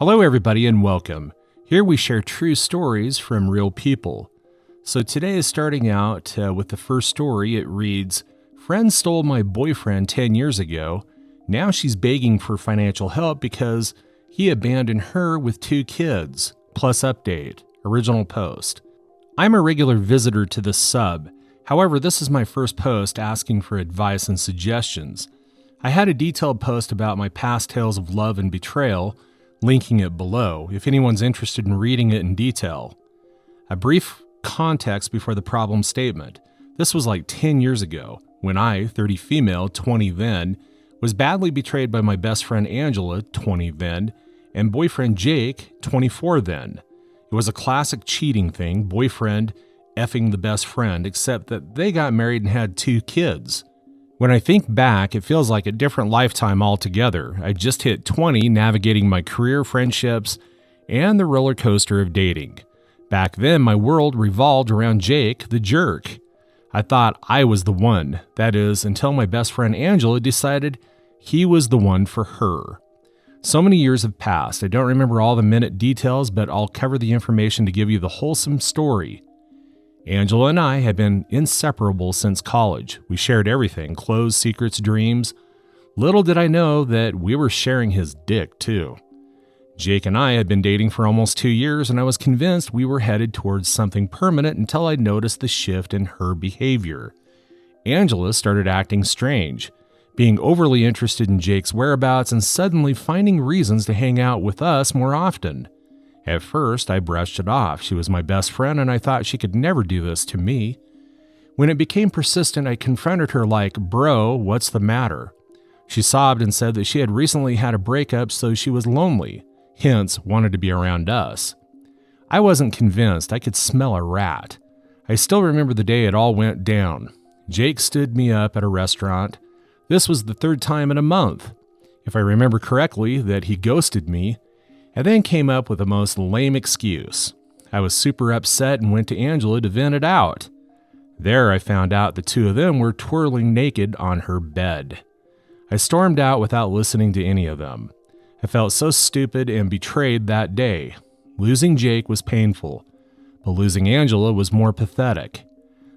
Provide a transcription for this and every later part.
Hello everybody and welcome. Here we share true stories from real people. So today is starting out with the first story. It reads, "Friend stole my boyfriend 10 years ago. Now she's begging for financial help because he abandoned her with 2 kids. Plus update, original post." I'm a regular visitor to this sub. However, this is my first post asking for advice and suggestions. I had a detailed post about my past tales of love and betrayal, linking it below if anyone's interested in reading it in detail. A brief context before the problem statement. This was like 10 years ago, when I, 30 female, 20 then, was badly betrayed by my best friend Angela, 20 then, and boyfriend Jake, 24 then. It was a classic cheating thing, boyfriend effing the best friend, except that they got married and had 2 kids. When I think back, it feels like a different lifetime altogether. I just hit 20 navigating my career, friendships, and the roller coaster of dating. Back then, my world revolved around Jake, the jerk. I thought I was the one. That is, until my best friend Angela decided he was the one for her. So many years have passed. I don't remember all the minute details, but I'll cover the information to give you the wholesome story. Angela and I had been inseparable since college. We shared everything, clothes, secrets, dreams. Little did I know that we were sharing his dick too. Jake and I had been dating for almost 2 years, and I was convinced we were headed towards something permanent until I noticed the shift in her behavior. Angela started acting strange, being overly interested in Jake's whereabouts and suddenly finding reasons to hang out with us more often. At first, I brushed it off. She was my best friend, and I thought she could never do this to me. When it became persistent, I confronted her like, "Bro, what's the matter?" She sobbed and said that she had recently had a breakup, so she was lonely, hence wanted to be around us. I wasn't convinced. I could smell a rat. I still remember the day it all went down. Jake stood me up at a restaurant. This was the 3rd time in a month, if I remember correctly, that he ghosted me, and then came up with the most lame excuse. I was super upset and went to Angela to vent it out. There I found out the 2 of them were twirling naked on her bed. I stormed out without listening to any of them. I felt so stupid and betrayed that day. Losing Jake was painful, but losing Angela was more pathetic.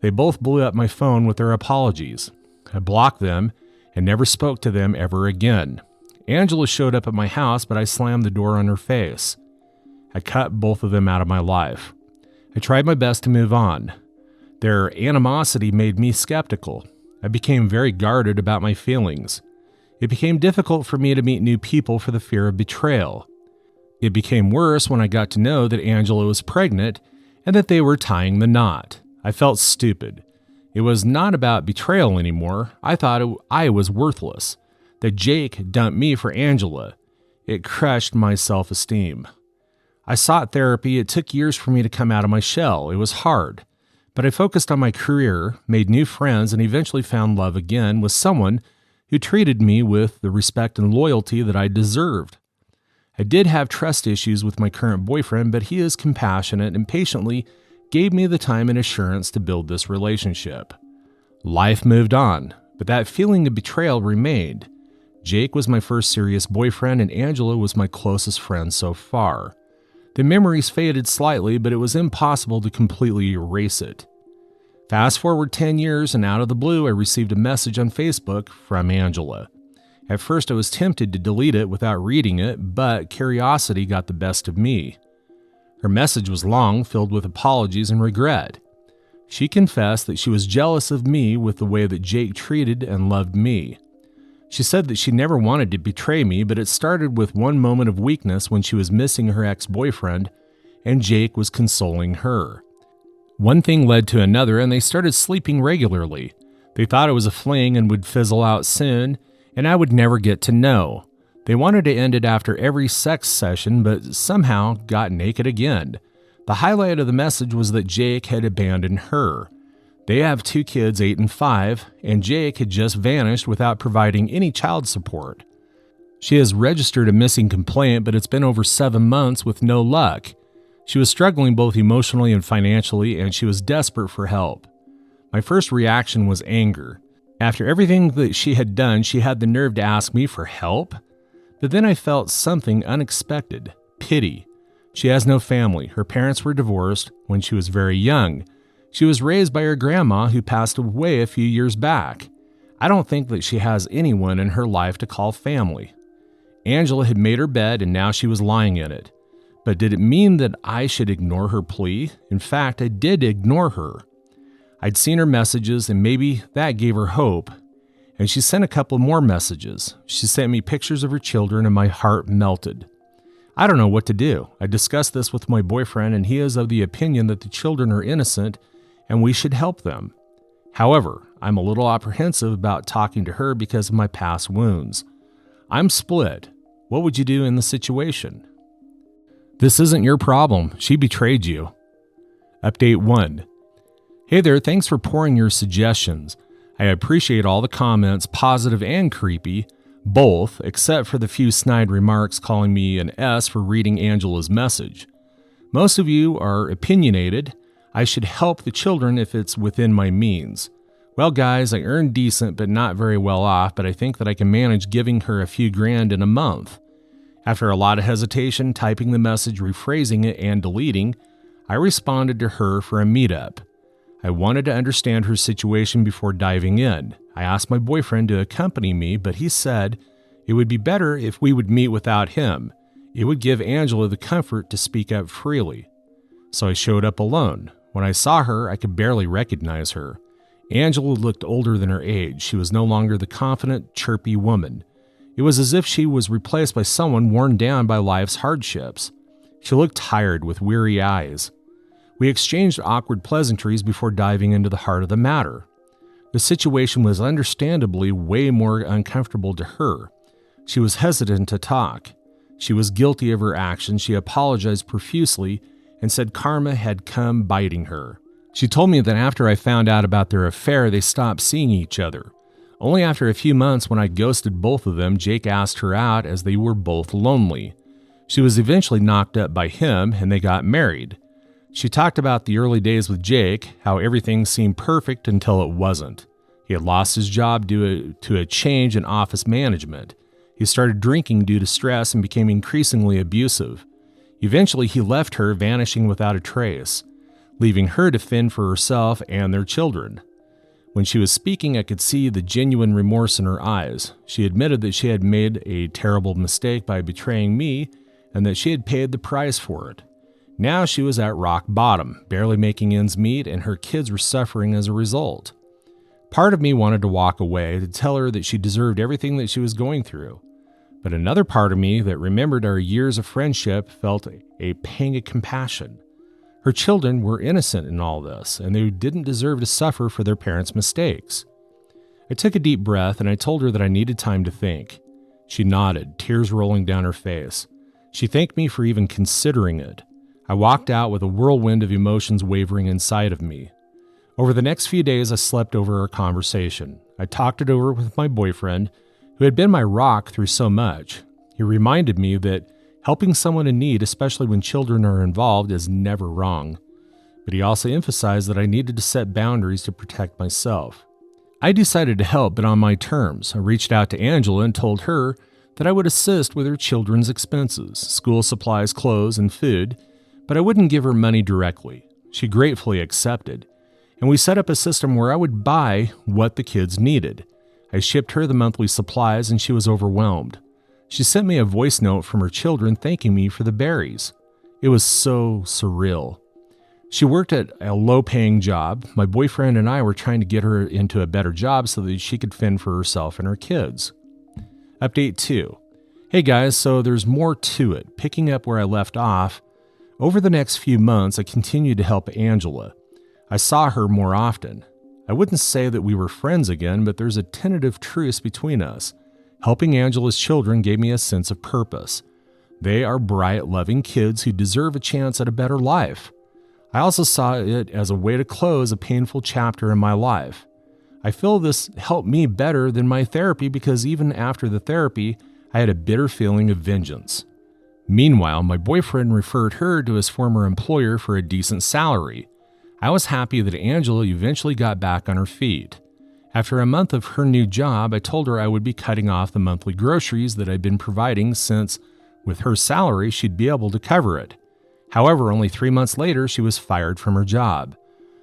They both blew up my phone with their apologies. I blocked them and never spoke to them ever again. Angela showed up at my house, but I slammed the door on her face. I cut both of them out of my life. I tried my best to move on. Their animosity made me skeptical. I became very guarded about my feelings. It became difficult for me to meet new people for the fear of betrayal. It became worse when I got to know that Angela was pregnant and that they were tying the knot. I felt stupid. It was not about betrayal anymore. I thought I was worthless. That Jake dumped me for Angela. It crushed my self-esteem. I sought therapy. It took years for me to come out of my shell. It was hard. But I focused on my career, made new friends, and eventually found love again with someone who treated me with the respect and loyalty that I deserved. I did have trust issues with my current boyfriend, but he is compassionate and patiently gave me the time and assurance to build this relationship. Life moved on, but that feeling of betrayal remained. Jake was my first serious boyfriend, and Angela was my closest friend so far. The memories faded slightly, but it was impossible to completely erase it. Fast forward 10 years, and out of the blue, I received a message on Facebook from Angela. At first, I was tempted to delete it without reading it, but curiosity got the best of me. Her message was long, filled with apologies and regret. She confessed that she was jealous of me with the way that Jake treated and loved me. She said that she never wanted to betray me, but it started with one moment of weakness when she was missing her ex-boyfriend, and Jake was consoling her. One thing led to another, and they started sleeping regularly. They thought it was a fling and would fizzle out soon, and I would never get to know. They wanted to end it after every sex session, but somehow got naked again. The highlight of the message was that Jake had abandoned her. They have 2 kids, 8 and 5, and Jake had just vanished without providing any child support. She has registered a missing complaint, but it's been over 7 months with no luck. She was struggling both emotionally and financially, and she was desperate for help. My first reaction was anger. After everything that she had done, she had the nerve to ask me for help? But then I felt something unexpected. pity. She has no family. Her parents were divorced when she was very young. She was raised by her grandma who passed away a few years back. I don't think that she has anyone in her life to call family. Angela had made her bed and now she was lying in it. But did it mean that I should ignore her plea? In fact, I did ignore her. I'd seen her messages and maybe that gave her hope. And she sent a couple more messages. She sent me pictures of her children and my heart melted. I don't know what to do. I discussed this with my boyfriend and he is of the opinion that the children are innocent and we should help them. However, I'm a little apprehensive about talking to her because of my past wounds. I'm split. What would you do in the situation? This isn't your problem. She betrayed you. Update 1. Hey there, thanks for pouring your suggestions. I appreciate all the comments, positive and creepy, both, except for the few snide remarks calling me an S for reading Angela's message. Most of you are opinionated. I should help the children if it's within my means. Well, guys, I earn decent but not very well off, but I think that I can manage giving her a few grand in a month. After a lot of hesitation, typing the message, rephrasing it, and deleting, I responded to her for a meetup. I wanted to understand her situation before diving in. I asked my boyfriend to accompany me, but he said it would be better if we would meet without him. It would give Angela the comfort to speak up freely. So I showed up alone. When I saw her, I could barely recognize her. Angela looked older than her age. She was no longer the confident, chirpy woman. It was as if she was replaced by someone worn down by life's hardships. She looked tired with weary eyes. We exchanged awkward pleasantries before diving into the heart of the matter. The situation was understandably way more uncomfortable to her. She was hesitant to talk. She was guilty of her actions. She apologized profusely and said karma had come biting her. She told me that after I found out about their affair, they stopped seeing each other. Only after a few months, when I ghosted both of them, Jake asked her out as they were both lonely. She was eventually knocked up by him and they got married. She talked about the early days with Jake, how everything seemed perfect until it wasn't. He had lost his job due to a change in office management. He started drinking due to stress and became increasingly abusive. Eventually, he left her, vanishing without a trace, leaving her to fend for herself and their children. When she was speaking, I could see the genuine remorse in her eyes. She admitted that she had made a terrible mistake by betraying me and that she had paid the price for it. Now she was at rock bottom, barely making ends meet, and her kids were suffering as a result. Part of me wanted to walk away, to tell her that she deserved everything that she was going through. But another part of me that remembered our years of friendship felt a pang of compassion. Her children were innocent in all this, and they didn't deserve to suffer for their parents' mistakes. I took a deep breath and I told her that I needed time to think. She nodded, tears rolling down her face. She thanked me for even considering it. I walked out with a whirlwind of emotions wavering inside of me. Over the next few days, I slept over our conversation. I talked it over with my boyfriend, who had been my rock through so much. He reminded me that helping someone in need, especially when children are involved, is never wrong. But he also emphasized that I needed to set boundaries to protect myself. I decided to help, but on my terms. I reached out to Angela and told her that I would assist with her children's expenses, school supplies, clothes, and food, but I wouldn't give her money directly. She gratefully accepted, and we set up a system where I would buy what the kids needed. I shipped her the monthly supplies and she was overwhelmed. She sent me a voice note from her children thanking me for the berries. It was so surreal. She worked at a low-paying job. My boyfriend and I were trying to get her into a better job so that she could fend for herself and her kids. Update 2. Hey guys, so there's more to it. Picking up where I left off, over the next few months, I continued to help Angela. I saw her more often. I wouldn't say that we were friends again, but there's a tentative truce between us. Helping Angela's children gave me a sense of purpose. They are bright, loving kids who deserve a chance at a better life. I also saw it as a way to close a painful chapter in my life. I feel this helped me better than my therapy because even after the therapy, I had a bitter feeling of vengeance. Meanwhile, my boyfriend referred her to his former employer for a decent salary. I was happy that Angela eventually got back on her feet. After a month of her new job, I told her I would be cutting off the monthly groceries that I'd been providing since With her salary, she'd be able to cover it. However, only 3 months later, she was fired from her job.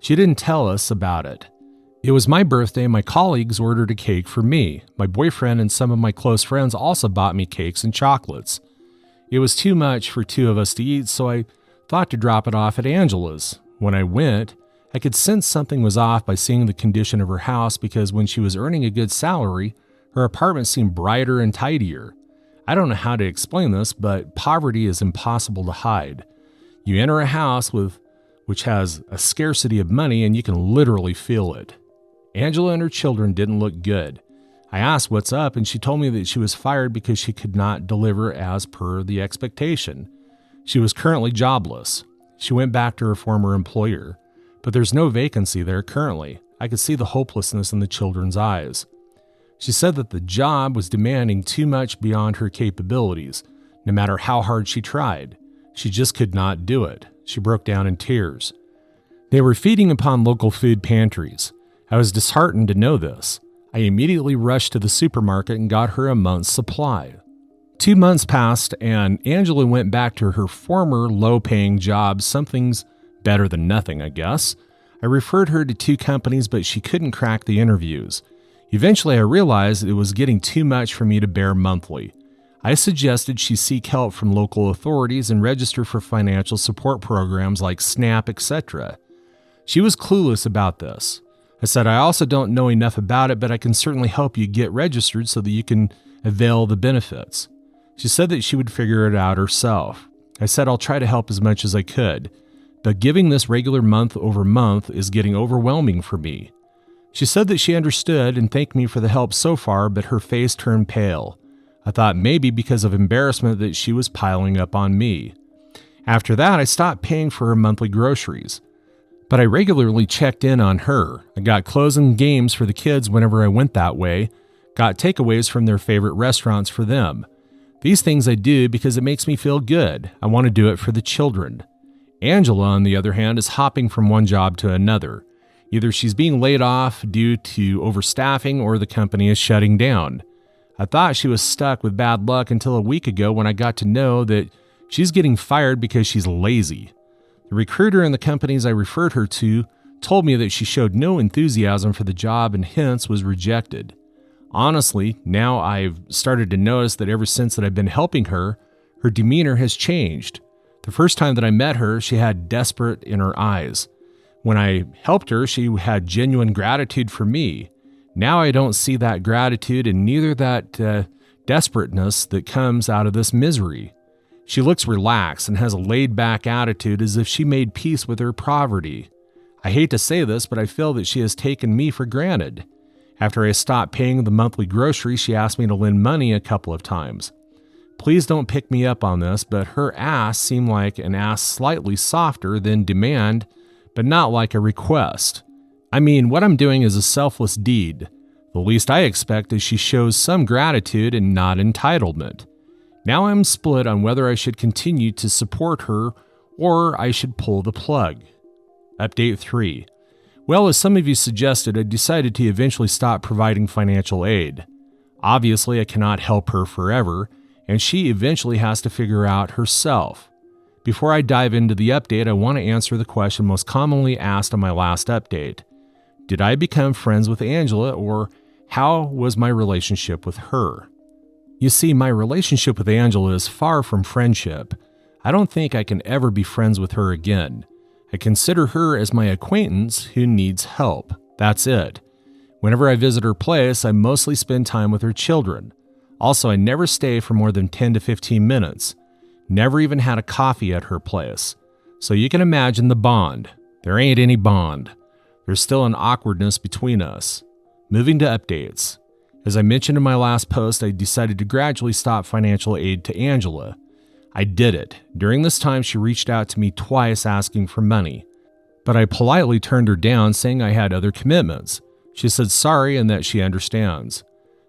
She didn't tell us about it. It was my birthday and my colleagues ordered a cake for me. My boyfriend and some of my close friends also bought me cakes and chocolates. It was too much for 2 of us to eat, so I thought to drop it off at Angela's. When I went, I could sense something was off by seeing the condition of her house because when she was earning a good salary, her apartment seemed brighter and tidier. I don't know how to explain this, but poverty is impossible to hide. You enter a house which has a scarcity of money and you can literally feel it. Angela and her children didn't look good. I asked what's up and she told me that she was fired because she could not deliver as per the expectation. She was currently jobless. She went back to her former employer, but there's no vacancy there currently. I could see the hopelessness in the children's eyes. She said that the job was demanding too much beyond her capabilities, no matter how hard she tried. She just could not do it. She broke down in tears. They were feeding upon local food pantries. I was disheartened to know this. I immediately rushed to the supermarket and got her a month's supply. 2 months passed and Angela went back to her former low-paying job. Something's better than nothing, I guess. I referred her to 2 companies, but she couldn't crack the interviews. Eventually, I realized it was getting too much for me to bear monthly. I suggested she seek help from local authorities and register for financial support programs like SNAP, etc. She was clueless about this. I said, I also don't know enough about it, but I can certainly help you get registered so that you can avail the benefits. She said that she would figure it out herself. I said I'll try to help as much as I could, but giving this regular month over month is getting overwhelming for me. She said that she understood and thanked me for the help so far, but her face turned pale. I thought maybe because of embarrassment that she was piling up on me. After that, I stopped paying for her monthly groceries. But I regularly checked in on her. I got clothes and games for the kids whenever I went that way, got takeaways from their favorite restaurants for them. These things I do because it makes me feel good. I want to do it for the children. Angela, on the other hand, is hopping from one job to another. Either she's being laid off due to overstaffing or the company is shutting down. I thought she was stuck with bad luck until a week ago when I got to know that she's getting fired because she's lazy. The recruiter in the companies I referred her to told me that she showed no enthusiasm for the job and hence was rejected. Honestly, now I've started to notice that ever since that I've been helping her, her demeanor has changed. The first time that I met her, she had desperate in her eyes. When I helped her, she had genuine gratitude for me. Now I don't see that gratitude and neither that desperateness that comes out of this misery. She looks relaxed and has a laid-back attitude as if she made peace with her poverty. I hate to say this, but I feel that she has taken me for granted. After I stopped paying the monthly groceries, she asked me to lend money a couple of times. Please don't pick me up on this, but her ask seemed like an ask slightly softer than demand, but not like a request. I mean, what I'm doing is a selfless deed. The least I expect is she shows some gratitude and not entitlement. Now I'm split on whether I should continue to support her or I should pull the plug. Update 3. Well, as some of you suggested, I decided to eventually stop providing financial aid. Obviously, I cannot help her forever, and she eventually has to figure out herself. Before I dive into the update, I want to answer the question most commonly asked on my last update. Did I become friends with Angela, or how was my relationship with her? You see, my relationship with Angela is far from friendship. I don't think I can ever be friends with her again. I consider her as my acquaintance who needs help. That's it. Whenever I visit her place, I mostly spend time with her children. Also, I never stay for more than 10 to 15 minutes. Never even had a coffee at her place. So you can imagine the bond. There ain't any bond. There's still an awkwardness between us. Moving to updates. As I mentioned in my last post, I decided to gradually stop financial aid to Angela. I did it. During this time, she reached out to me twice asking for money. But I politely turned her down, saying I had other commitments. She said sorry and that she understands.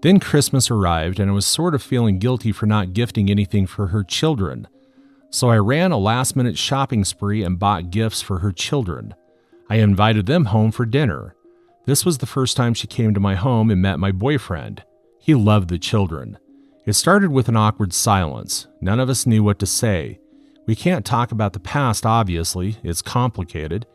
Then Christmas arrived, and I was sort of feeling guilty for not gifting anything for her children. So I ran a last-minute shopping spree and bought gifts for her children. I invited them home for dinner. This was the first time she came to my home and met my boyfriend. He loved the children. It started with an awkward silence. None of us knew what to say. We can't talk about the past, obviously. It's complicated.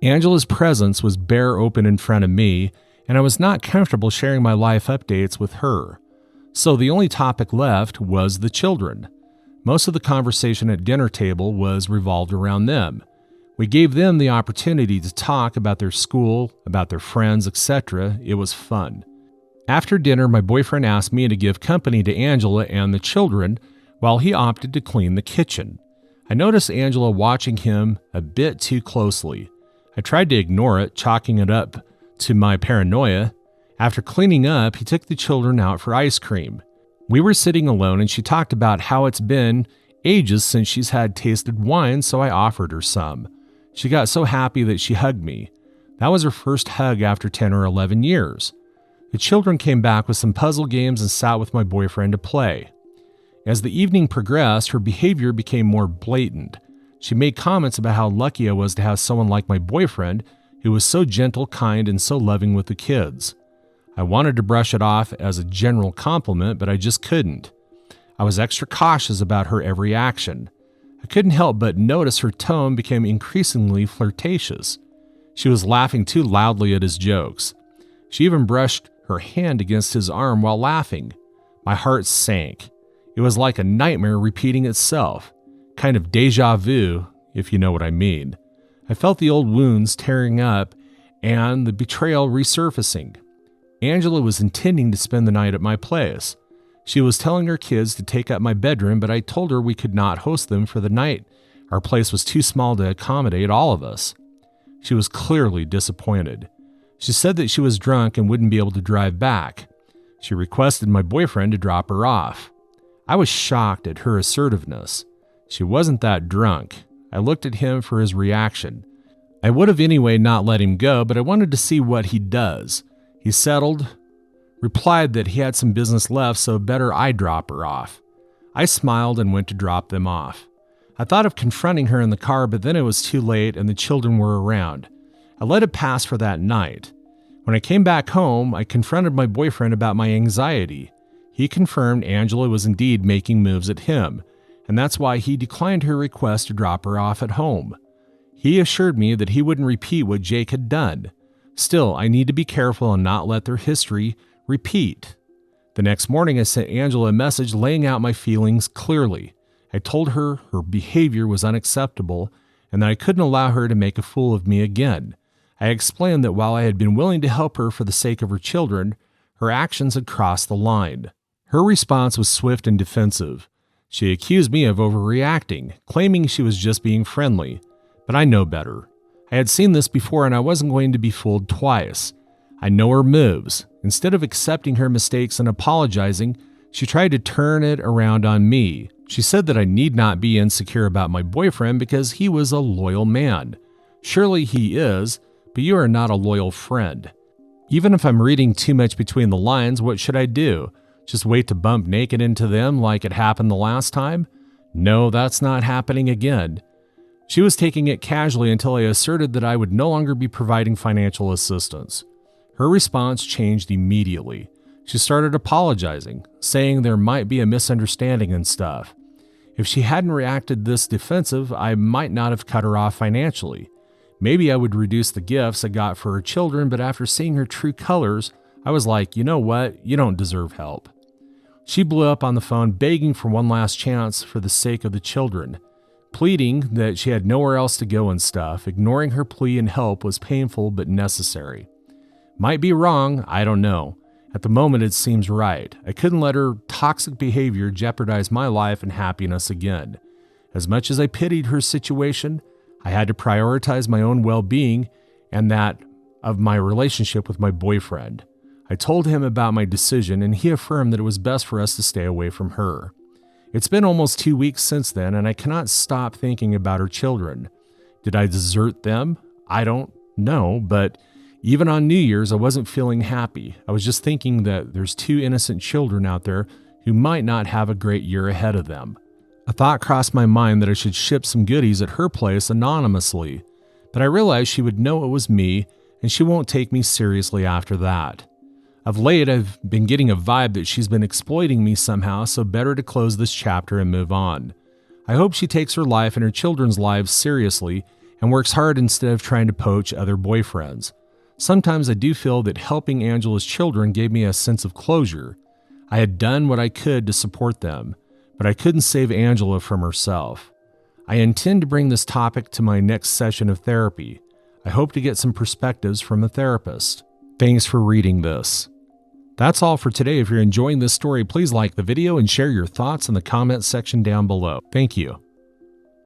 Angela's presence was bare open in front of me, and I was not comfortable sharing my life updates with her. So the only topic left was the children. Most of the conversation at dinner table was revolved around them. We gave them the opportunity to talk about their school, about their friends, etc. It was fun. After dinner, my boyfriend asked me to give company to Angela and the children while he opted to clean the kitchen. I noticed Angela watching him a bit too closely. I tried to ignore it, chalking it up to my paranoia. After cleaning up, he took the children out for ice cream. We were sitting alone and she talked about how it's been ages since she's had tasted wine, so I offered her some. She got so happy that she hugged me. That was her first hug after 10 or 11 years. The children came back with some puzzle games and sat with my boyfriend to play. As the evening progressed, her behavior became more blatant. She made comments about how lucky I was to have someone like my boyfriend who was so gentle, kind, and so loving with the kids. I wanted to brush it off as a general compliment, but I just couldn't. I was extra cautious about her every action. I couldn't help but notice her tone became increasingly flirtatious. She was laughing too loudly at his jokes. She even brushed her hand against his arm while laughing. My heart sank. It was like a nightmare repeating itself. Kind of déjà vu, if you know what I mean. I felt the old wounds tearing up and the betrayal resurfacing. Angela was intending to spend the night at my place. She was telling her kids to take up my bedroom, but I told her we could not host them for the night. Our place was too small to accommodate all of us. She was clearly disappointed. She said that she was drunk and wouldn't be able to drive back. She requested my boyfriend to drop her off. I was shocked at her assertiveness. She wasn't that drunk. I looked at him for his reaction. I would have anyway not let him go, but I wanted to see what he does. He settled, replied that he had some business left, so better I drop her off. I smiled and went to drop them off. I thought of confronting her in the car, but then it was too late and the children were around. I let it pass for that night. When I came back home, I confronted my boyfriend about my anxiety. He confirmed Angela was indeed making moves at him, and that's why he declined her request to drop her off at home. He assured me that he wouldn't repeat what Jake had done. Still, I need to be careful and not let their history repeat. The next morning, I sent Angela a message laying out my feelings clearly. I told her her behavior was unacceptable and that I couldn't allow her to make a fool of me again. I explained that while I had been willing to help her for the sake of her children, her actions had crossed the line. Her response was swift and defensive. She accused me of overreacting, claiming she was just being friendly. But I know better. I had seen this before and I wasn't going to be fooled twice. I know her moves. Instead of accepting her mistakes and apologizing, she tried to turn it around on me. She said that I need not be insecure about my boyfriend because he was a loyal man. Surely he is, but you are not a loyal friend. Even if I'm reading too much between the lines, what should I do? Just wait to bump naked into them like it happened the last time? No, that's not happening again. She was taking it casually until I asserted that I would no longer be providing financial assistance. Her response changed immediately. She started apologizing, saying there might be a misunderstanding and stuff. If she hadn't reacted this defensive, I might not have cut her off financially. Maybe I would reduce the gifts I got for her children, but after seeing her true colors, I was like, you know what? You don't deserve help. She blew up on the phone begging for one last chance for the sake of the children, pleading that she had nowhere else to go and stuff. Ignoring her plea and help was painful but necessary. Might be wrong, I don't know. At the moment, it seems right. I couldn't let her toxic behavior jeopardize my life and happiness again. As much as I pitied her situation, I had to prioritize my own well-being and that of my relationship with my boyfriend. I told him about my decision, and he affirmed that it was best for us to stay away from her. It's been almost 2 weeks since then, and I cannot stop thinking about her children. Did I desert them? I don't know, but even on New Year's, I wasn't feeling happy. I was just thinking that there's 2 innocent children out there who might not have a great year ahead of them. A thought crossed my mind that I should ship some goodies at her place anonymously, but I realized she would know it was me, and she won't take me seriously after that. Of late, I've been getting a vibe that she's been exploiting me somehow, so better to close this chapter and move on. I hope she takes her life and her children's lives seriously and works hard instead of trying to poach other boyfriends. Sometimes I do feel that helping Angela's children gave me a sense of closure. I had done what I could to support them, but I couldn't save Angela from herself. I intend to bring this topic to my next session of therapy. I hope to get some perspectives from a therapist. Thanks for reading this. That's all for today. If you're enjoying this story, please like the video and share your thoughts in the comments section down below. Thank you.